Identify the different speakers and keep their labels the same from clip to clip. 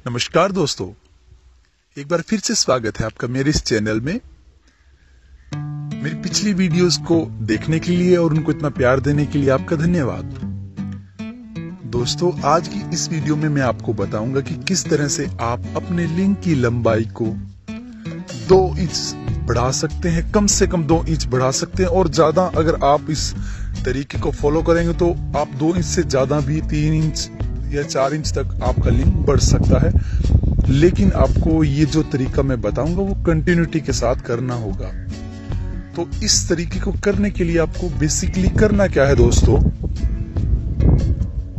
Speaker 1: नमस्कार दोस्तों, एक बार फिर से स्वागत है आपका मेरे इस चैनल में। मेरी पिछली वीडियोस को देखने के लिए और उनको इतना प्यार देने के लिए आपका धन्यवाद। दोस्तों, आज की इस वीडियो में मैं आपको बताऊंगा कि किस तरह से आप अपने लिंक की लंबाई को 2 इंच बढ़ा सकते हैं, कम से कम 2 इंच बढ़ा सकते हैं। और ज्यादा अगर आप इस तरीके को फॉलो करेंगे तो आप 2 इंच से ज्यादा भी 3 इंच या 4 इंच तक आपका लिंक बढ़ सकता है। लेकिन आपको ये जो तरीका मैं बताऊंगा वो कंटिन्यूटी के साथ करना होगा। तो इस तरीके को करने के लिए आपको बेसिकली करना क्या है दोस्तों,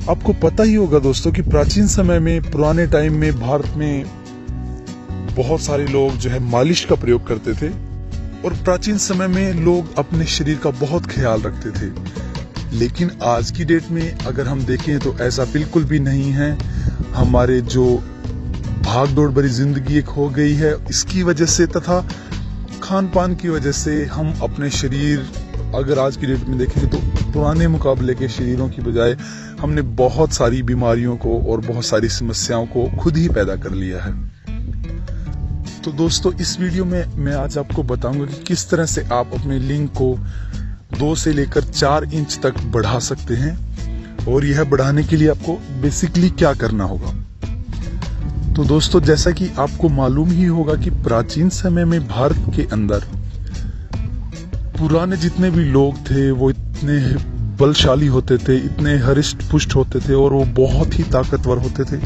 Speaker 1: आपको पता ही होगा दोस्तों कि प्राचीन समय में, पुराने टाइम में भारत में बहुत सारे लोग जो है मालिश का प्रयोग करते थे। और प्राचीन समय में लोग अपने शरीर का बहुत ख्याल रखते थे। लेकिन आज की डेट में अगर हम देखें तो ऐसा बिल्कुल भी नहीं है। हमारे जो भाग दौड़ भरी जिंदगी एक हो गई है, इसकी वजह से तथा खान पान की वजह से हम अपने शरीर, अगर आज की डेट में देखेंगे तो पुराने मुकाबले के शरीरों की बजाय हमने बहुत सारी बीमारियों को और बहुत सारी समस्याओं को खुद ही पैदा कर लिया है। तो दोस्तों, इस वीडियो में मैं आज आपको बताऊंगा कि किस तरह से आप अपने लिंक को 2 से लेकर 4 इंच तक बढ़ा सकते हैं। और यह बढ़ाने के लिए आपको बेसिकली क्या करना होगा। तो दोस्तों, जैसा कि आपको मालूम ही होगा कि प्राचीन समय में भारत के अंदर पुराने जितने भी लोग थे वो इतने बलशाली होते थे, इतने हरिष्ट पुष्ट होते थे और वो बहुत ही ताकतवर होते थे।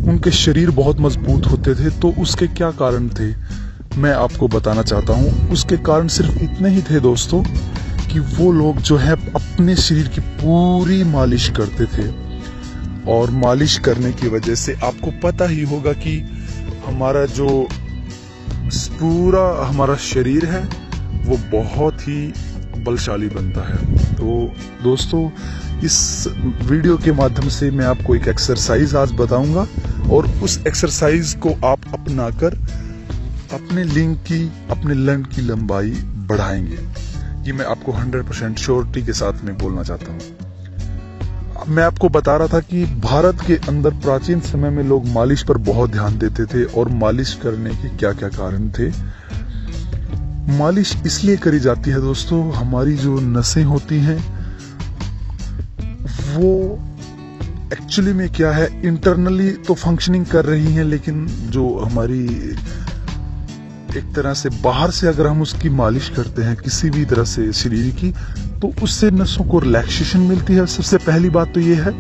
Speaker 1: उनके शरीर बहुत मजबूत होते थे। तो उसके क्या कारण थे मैं आपको बताना चाहता हूँ। उसके कारण सिर्फ इतने ही थे दोस्तों कि वो लोग जो है अपने शरीर की पूरी मालिश करते थे। और मालिश करने की वजह से आपको पता ही होगा कि हमारा जो पूरा हमारा शरीर है वो बहुत ही बलशाली बनता है। तो दोस्तों, इस वीडियो के माध्यम से मैं आपको एक एक्सरसाइज आज बताऊंगा और उस एक्सरसाइज को आप अपनाकर अपने लिंक की, अपने लेंथ की लंबाई बढ़ाएंगे। ये मैं आपको 100% श्योरिटी के साथ में बोलना चाहता हूँ। मैं आपको बता रहा था कि भारत के अंदर प्राचीन समय में लोग मालिश पर बहुत ध्यान देते थे। और मालिश करने के क्या क्या कारण थे। मालिश इसलिए करी जाती है दोस्तों, हमारी जो नसें होती हैं वो एक्चुअली में क्या है, इंटरनली तो फंक्शनिंग कर रही हैं, लेकिन जो हमारी एक तरह से बाहर से अगर हम उसकी मालिश करते हैं किसी भी तरह से शरीर की, तो उससे नसों को रिलैक्सेशन मिलती है। सबसे पहली बात तो ये है।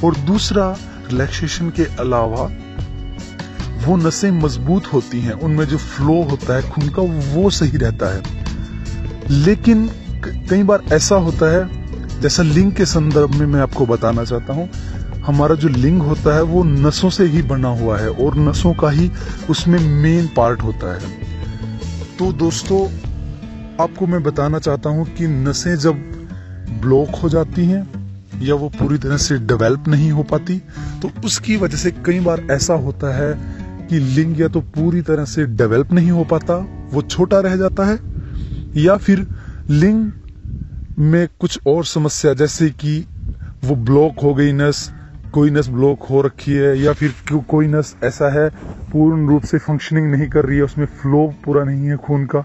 Speaker 1: और दूसरा, रिलैक्सेशन के अलावा वो नसें मजबूत होती हैं, उनमें जो फ्लो होता है खून का वो सही रहता है। लेकिन कई बार ऐसा होता है, जैसा लिंग के संदर्भ में मैं आपको बताना चाहता हूं, हमारा जो लिंग होता है वो नसों से ही बना हुआ है और नसों का ही उसमें मेन पार्ट होता है। तो दोस्तों, आपको मैं बताना चाहता हूं कि नसें जब ब्लॉक हो जाती हैं या वो पूरी तरह से डेवलप नहीं हो पाती, तो उसकी वजह से कई बार ऐसा होता है कि लिंग या तो पूरी तरह से डेवलप नहीं हो पाता, वो छोटा रह जाता है, या फिर लिंग में कुछ और समस्या, जैसे कि वो ब्लॉक हो गई नस, कोई नस ब्लॉक हो रखी है, या फिर कोई नस ऐसा है पूर्ण रूप से फंक्शनिंग नहीं कर रही है, उसमें फ्लो पूरा नहीं है खून का।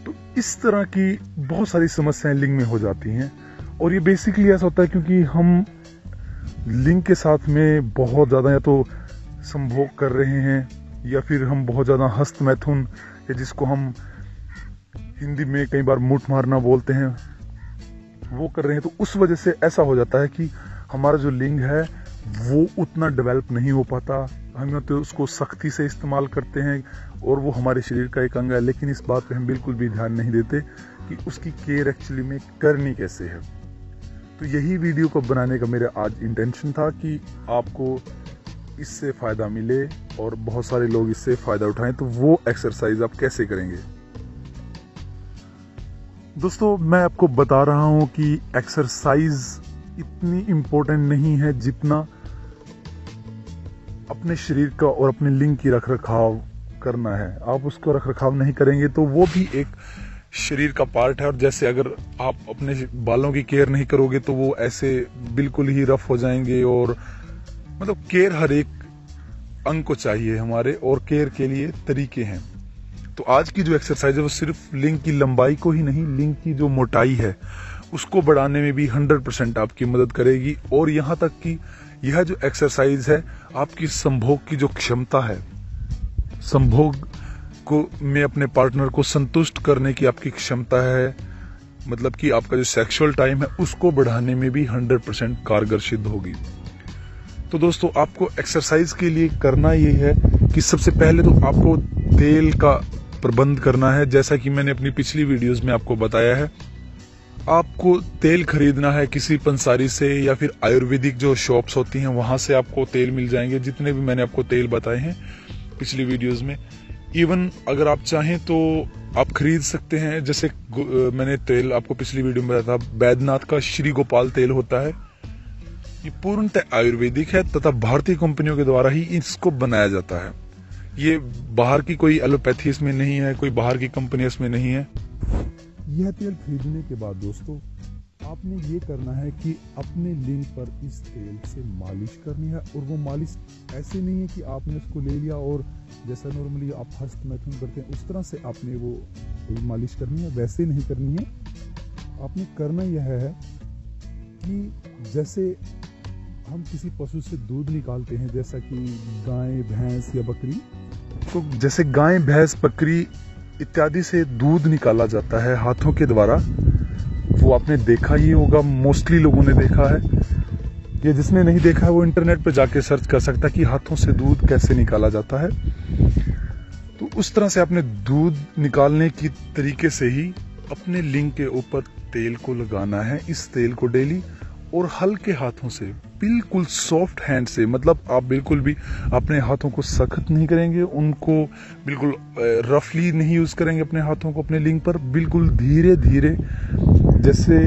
Speaker 1: तो इस तरह की बहुत सारी समस्याएं लिंग में हो जाती हैं। और ये बेसिकली ऐसा होता है क्योंकि हम लिंग के साथ में बहुत ज्यादा या तो संभोग कर रहे हैं, या फिर हम बहुत ज्यादा हस्त मैथुन, या जिसको हम हिंदी में कई बार मुठ मारना बोलते हैं, वो कर रहे हैं। तो उस वजह से ऐसा हो जाता है कि हमारा जो लिंग है वो उतना डेवलप नहीं हो पाता। हम तो उसको सख्ती से इस्तेमाल करते हैं और वो हमारे शरीर का एक अंग है, लेकिन इस बात पे हम बिल्कुल भी ध्यान नहीं देते कि उसकी केयर एक्चुअली में करनी कैसे है। तो यही वीडियो को बनाने का मेरा आज इंटेंशन था कि आपको इससे फायदा मिले और बहुत सारे लोग इससे फायदा उठाएं। तो वो एक्सरसाइज आप कैसे करेंगे दोस्तों, मैं आपको बता रहा हूं कि एक्सरसाइज इतनी इम्पोर्टेंट नहीं है जितना अपने शरीर का और अपने लिंग की रखरखाव करना है। आप उसको रखरखाव नहीं करेंगे तो वो भी एक शरीर का पार्ट है। और जैसे अगर आप अपने बालों की केयर नहीं करोगे तो वो ऐसे बिल्कुल ही रफ हो जाएंगे। और मतलब केयर हर एक अंग को चाहिए हमारे, और केयर के लिए तरीके हैं। तो आज की जो एक्सरसाइज है वो सिर्फ लिंग की लंबाई को ही नहीं, लिंग की जो मोटाई है उसको बढ़ाने में भी 100% आपकी मदद करेगी। और यहाँ तक कि यह जो एक्सरसाइज है आपकी संभोग की जो क्षमता है, संभोग को में अपने पार्टनर को संतुष्ट करने की आपकी क्षमता है, मतलब कि आपका जो सेक्सुअल टाइम है उसको बढ़ाने में भी 100% कारगर सिद्ध होगी। तो दोस्तों, आपको एक्सरसाइज के लिए करना ये है कि सबसे पहले तो आपको तेल का प्रबंध करना है। जैसा कि मैंने अपनी पिछली वीडियोस में आपको बताया है, आपको तेल खरीदना है किसी पंसारी से या फिर आयुर्वेदिक जो शॉप्स होती हैं वहां से आपको तेल मिल जाएंगे, जितने भी मैंने आपको तेल बताए हैं पिछली वीडियोस में। इवन अगर आप चाहें तो आप खरीद सकते हैं, जैसे मैंने तेल आपको पिछली वीडियो में बताया था, बैद्यनाथ का श्री गोपाल तेल होता है। ये पूर्णतः आयुर्वेदिक है तथा भारतीय कंपनियों के द्वारा ही इसको बनाया जाता है। ये बाहर की कोई एलोपैथी इसमें नहीं है, कोई बाहर की कंपनी इसमें नहीं है। यह तेल खरीदने के बाद दोस्तों आपने ये करना है कि अपने लिंग पर इस तेल से मालिश करनी है। और वो मालिश ऐसे नहीं है कि आपने उसको ले लिया और जैसा नॉर्मली आप हस्त मैथुन करते हैं उस तरह से आपने वो मालिश करनी है, वैसे नहीं करनी है। आपने करना यह है कि जैसे हम किसी पशु से दूध निकालते हैं, जैसा कि गाय, भैंस या बकरी, तो जैसे गाय, भैंस, बकरी इत्यादि से दूध निकाला जाता है हाथों के द्वारा, वो आपने देखा ही होगा, मोस्टली लोगों ने देखा है। ये जिसने नहीं देखा है वो इंटरनेट पर जाके सर्च कर सकता है कि हाथों से दूध कैसे निकाला जाता है। तो उस तरह से आपने दूध निकालने की तरीके से ही अपने लिंग के ऊपर तेल को लगाना है। इस तेल को डेली और हल्के हाथों से, बिल्कुल सॉफ्ट हैंड से, मतलब आप बिल्कुल भी अपने हाथों को सख्त नहीं करेंगे, उनको बिल्कुल रफली नहीं यूज करेंगे अपने हाथों को अपने लिंग पर, बिल्कुल धीरे धीरे, जैसे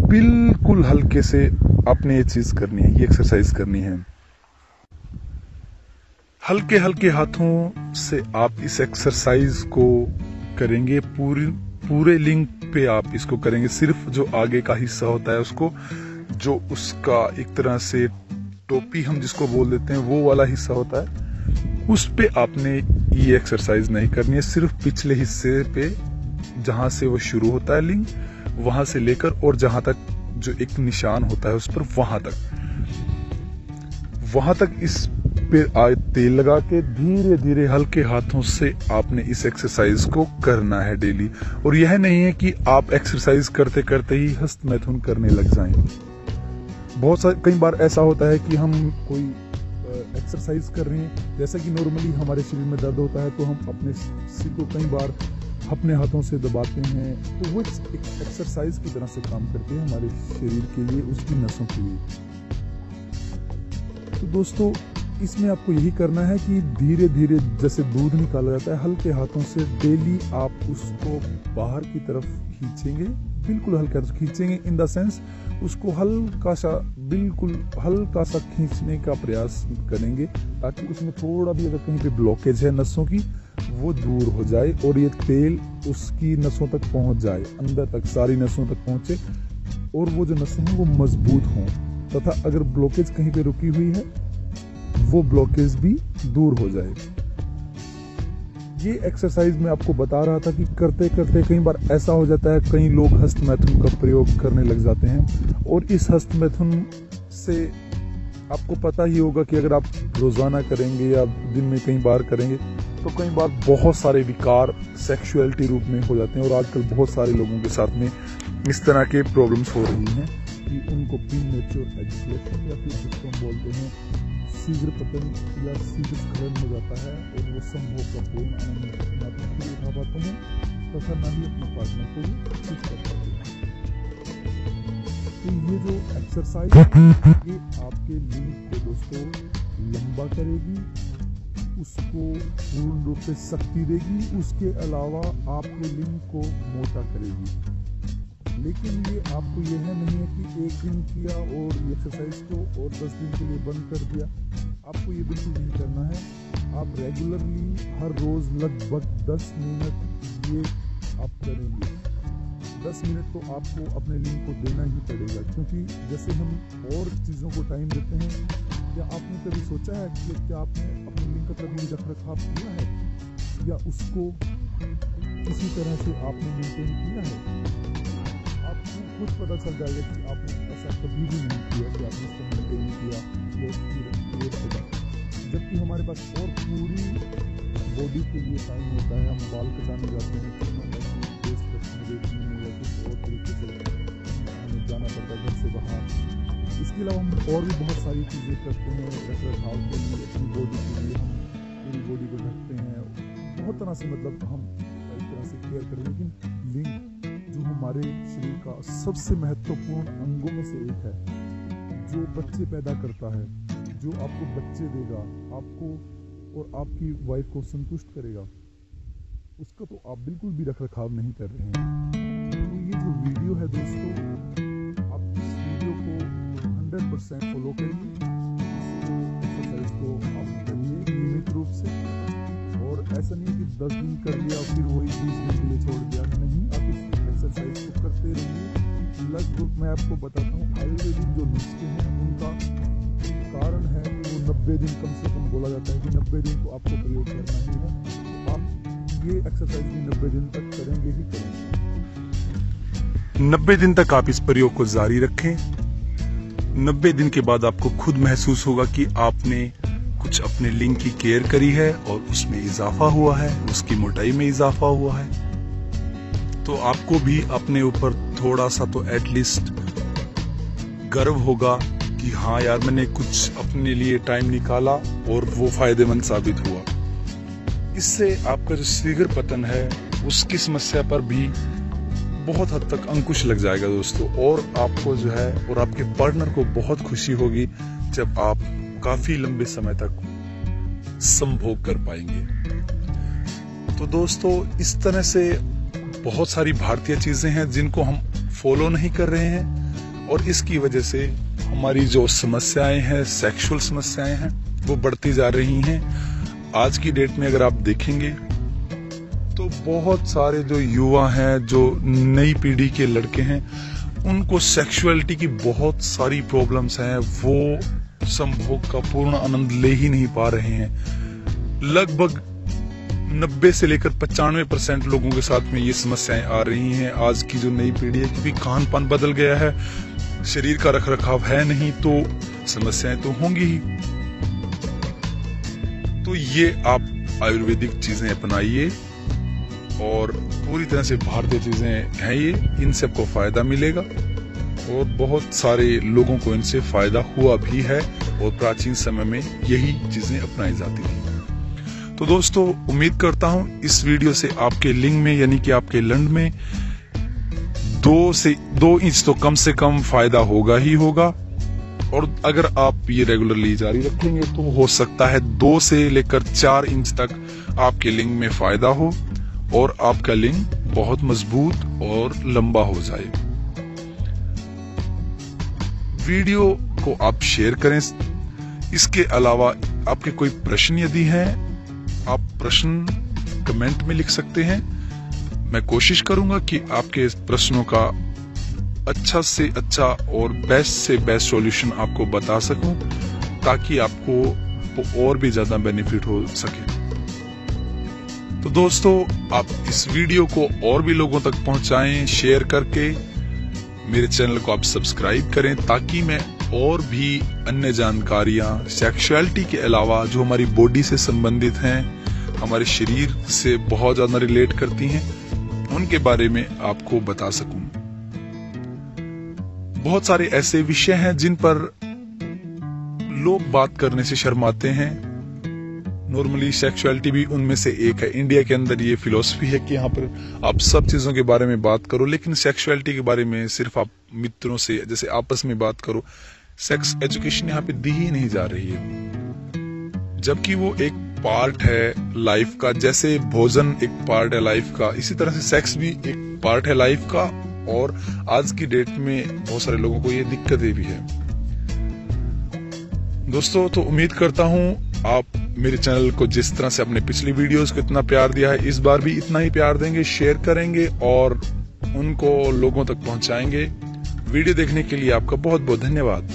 Speaker 1: बिल्कुल हल्के से आपने ये चीज करनी है, ये एक्सरसाइज करनी है। हल्के हल्के हाथों से आप इस एक्सरसाइज को करेंगे, पूरे लिंग पे आप इसको करेंगे। सिर्फ जो आगे का हिस्सा होता है उसको, जो उसका एक तरह से टोपी हम जिसको बोल देते हैं वो वाला हिस्सा होता है, उस पे आपने ये एक्सरसाइज नहीं करनी है। सिर्फ पिछले हिस्से पे, जहां से वो शुरू होता है लिंग, वहां से लेकर और जहां तक जो एक निशान होता है उस पर, वहां तक इस पे तेल लगा के धीरे धीरे हल्के हाथों से आपने इस एक्सरसाइज को करना है डेली। और यह नहीं है कि आप एक्सरसाइज करते करते ही हस्त मैथुन करने लग जाएं। कई बार ऐसा होता है कि हम कोई एक्सरसाइज कर रहे हैं, जैसा कि नॉर्मली हमारे शरीर में दर्द होता है तो हम अपने सिर को कई बार अपने हाथों से दबाते हैं, तो वो एक एक्सरसाइज की तरह से काम करते हैं हमारे शरीर के लिए, उसकी नसों के लिए। तो दोस्तों, इसमें आपको यही करना है कि धीरे धीरे जैसे दूध निकाला जाता है, हल्के हाथों से डेली आप उसको बाहर की तरफ खींचेंगे, बिल्कुल हल्का खींचेंगे, इन द सेंस उसको हल्का सा, बिल्कुल हल्का सा खींचने का प्रयास करेंगे, ताकि उसमें थोड़ा भी अगर कहीं पे ब्लॉकेज है नसों की वो दूर हो जाए और ये तेल उसकी नसों तक पहुंच जाए, अंदर तक सारी नसों तक पहुंचे और वो जो नसें हैं वो मजबूत हों, तथा अगर ब्लॉकेज कहीं पे रुकी हुई है वो ब्लॉकेज भी दूर हो जाए। ये एक्सरसाइज मैं आपको बता रहा था कि करते करते कई बार ऐसा हो जाता है, कई लोग हस्त मैथुन का प्रयोग करने लग जाते हैं, और इस हस्त मैथुन से आपको पता ही होगा कि अगर आप रोजाना करेंगे या दिन में कई बार करेंगे तो कई बार बहुत सारे विकार सेक्सुअलिटी रूप में हो जाते हैं। और आजकल बहुत सारे लोगों के साथ में इस तरह के प्रॉब्लम्स हो रही हैं कि उनको प्रीमेच्योर एजुकेशन या फिर जिसको हम बोलते हैं शीघ्र पतन या शीघ्र स्खलन हो जाता है, और वो संभोग का पूर्ण आनंद ना तो खुद उठा पाते हैं तथा ना ही अपने पार्टनर को खुश कर पाते हैं। तो ये जो एक्सरसाइज ये आपके लिंग को दोस्तों लंबा करेगी, उसको पूर्ण रूप से शक्ति देगी, उसके अलावा आपके लिंग को मोटा करेगी। लेकिन ये आपको यह नहीं है कि एक दिन किया और ये एक्सरसाइज को और 10 दिन के लिए बंद कर दिया, आपको ये बिल्कुल नहीं करना है। आप रेगुलरली हर रोज लगभग 10 मिनट ये आप करेंगे। 10 मिनट तो आपको अपने लिंग को देना ही पड़ेगा, क्योंकि जैसे हम और चीज़ों को टाइम देते हैं, या आपने कभी सोचा है कि क्या आपने अपने लिंक का कभी रख रखाव किया है या उसको किसी तरह से आपने मेंटेन किया है? आपको खुद पता चल जाएगा कि आपने ऐसा कभी भी नहीं किया कि आपने उसको मेंटेन किया या क्रिएट किया। जबकि हमारे पास और पूरी बॉडी के लिए टाइम होता है, हम बाल कटाने जाते हैं, वेस्ट करते हैं देखने में या कुछ और तरीके से हमें जाना पड़ता है घर से बाहर। इसके अलावा हम और भी बहुत सारी चीज़ें करते हैं रख रखाव के लिए, अपनी बॉडी के लिए हम पूरी बॉडी को ढकते हैं, बहुत तरह से मतलब हम एक तरह से केयर करें। लेकिन लिंग जो हमारे शरीर का सबसे महत्वपूर्ण अंगों में से एक है, जो बच्चे पैदा करता है, जो आपको बच्चे देगा, आपको और आपकी वाइफ को संतुष्ट करेगा, उसका तो आप बिल्कुल भी रख रखाव नहीं कर रहे हैं। तो ये जो वीडियो है दोस्तों, आप इस वीडियो को 100% फॉलो करिए, एक्सरसाइज को आप करिए नियमित रूप से। और ऐसा नहीं कि 10 दिन कर लिया और फिर वही 20 दिन के लिए छोड़ दिया, नहीं, आप इस एक्सरसाइज को करते रहिए। लगभग मैं आपको बताता हूँ, आयुर्वेदिक जो नुस्खे हैं उनका कारण है वो 90 दिन कम से कम बोला जाता है कि 90 दिन को आपको प्रयोग करना ही है। तो आप ये एक्सरसाइज भी 90 दिन तक करेंगे ही करेंगे।
Speaker 2: 90 दिन तक आप इस प्रयोग को जारी रखें। 90 दिन के बाद आपको खुद महसूस होगा कि आपने कुछ अपने लिंग की केयर करी है और उसमें इजाफा हुआ है, उसकी मोटाई में इजाफा हुआ है। तो आपको भी अपने ऊपर थोड़ा सा तो एटलीस्ट गर्व होगा कि हाँ यार, मैंने कुछ अपने लिए टाइम निकाला और वो फायदेमंद साबित हुआ। इससे आपका जो शीघ्र पतन है उसकी समस्या पर भी बहुत हद तक अंकुश लग जाएगा दोस्तों। और आपको जो है और आपके पार्टनर को बहुत खुशी होगी जब आप काफी लंबे समय तक संभोग कर पाएंगे। तो दोस्तों, इस तरह से बहुत सारी भारतीय चीजें हैं जिनको हम फॉलो नहीं कर रहे हैं और इसकी वजह से हमारी जो समस्याएं हैं, सेक्सुअल समस्याएं हैं, वो बढ़ती जा रही हैं। आज की डेट में अगर आप देखेंगे तो बहुत सारे जो युवा हैं, जो नई पीढ़ी के लड़के हैं, उनको सेक्सुअलिटी की बहुत सारी प्रॉब्लम्स हैं, वो संभोग का पूर्ण आनंद ले ही नहीं पा रहे हैं। लगभग 90 से लेकर 95% लोगों के साथ में ये समस्याएं आ रही हैं। आज की जो नई पीढ़ी है, क्योंकि खान पान बदल गया है, शरीर का रख रखाव है नहीं, तो समस्याएं तो होंगी ही। तो ये आप आयुर्वेदिक चीजें अपनाइए और पूरी तरह से भारतीय चीजें हैं ये, इनसे आपको फायदा मिलेगा और बहुत सारे लोगों को इनसे फायदा हुआ भी है और प्राचीन समय में यही चीजें अपनाई जाती थी। तो दोस्तों, उम्मीद करता हूं इस वीडियो से आपके लिंग में यानी कि आपके लंड में 2 इंच तो कम से कम फायदा होगा ही होगा। और अगर आप ये रेगुलरली जारी रखेंगे तो हो सकता है 2 से लेकर 4 इंच तक आपके लिंग में फायदा हो और आपका लिंग बहुत मजबूत और लंबा हो जाए। वीडियो को आप शेयर करें। इसके अलावा आपके कोई प्रश्न यदि हैं, आप प्रश्न कमेंट में लिख सकते हैं। मैं कोशिश करूंगा कि आपके प्रश्नों का अच्छा से अच्छा और बेस्ट से बेस्ट सॉल्यूशन आपको बता सकूं, ताकि आपको और भी ज्यादा बेनिफिट हो सके। तो दोस्तों, आप इस वीडियो को और भी लोगों तक पहुंचाएं शेयर करके। मेरे चैनल को आप सब्सक्राइब करें ताकि मैं और भी अन्य जानकारियां सेक्सुअलिटी के अलावा जो हमारी बॉडी से संबंधित हैं, हमारे शरीर से बहुत ज्यादा रिलेट करती हैं, उनके बारे में आपको बता सकूं। बहुत सारे ऐसे विषय हैं जिन पर लोग बात करने से शर्माते हैं। नॉर्मली सेक्सुअलिटी भी उनमें से एक है। इंडिया के अंदर ये फिलॉसफी है कि यहाँ पर आप सब चीजों के बारे में बात करो, लेकिन सेक्सुअलिटी के बारे में सिर्फ आप मित्रों से जैसे आपस में बात करो। सेक्स एजुकेशन यहाँ पे दी ही नहीं जा रही है, जबकि वो एक पार्ट है लाइफ का। जैसे भोजन एक पार्ट है लाइफ का, इसी तरह से सेक्स भी एक पार्ट है लाइफ का। और आज की डेट में बहुत सारे लोगों को ये दिक्कतें भी है। दोस्तों, तो उम्मीद करता हूं आप मेरे चैनल को जिस तरह से अपने पिछली वीडियोस को इतना प्यार दिया है, इस बार भी इतना ही प्यार देंगे, शेयर करेंगे और उनको लोगों तक पहुंचाएंगे। वीडियो देखने के लिए आपका बहुत बहुत धन्यवाद।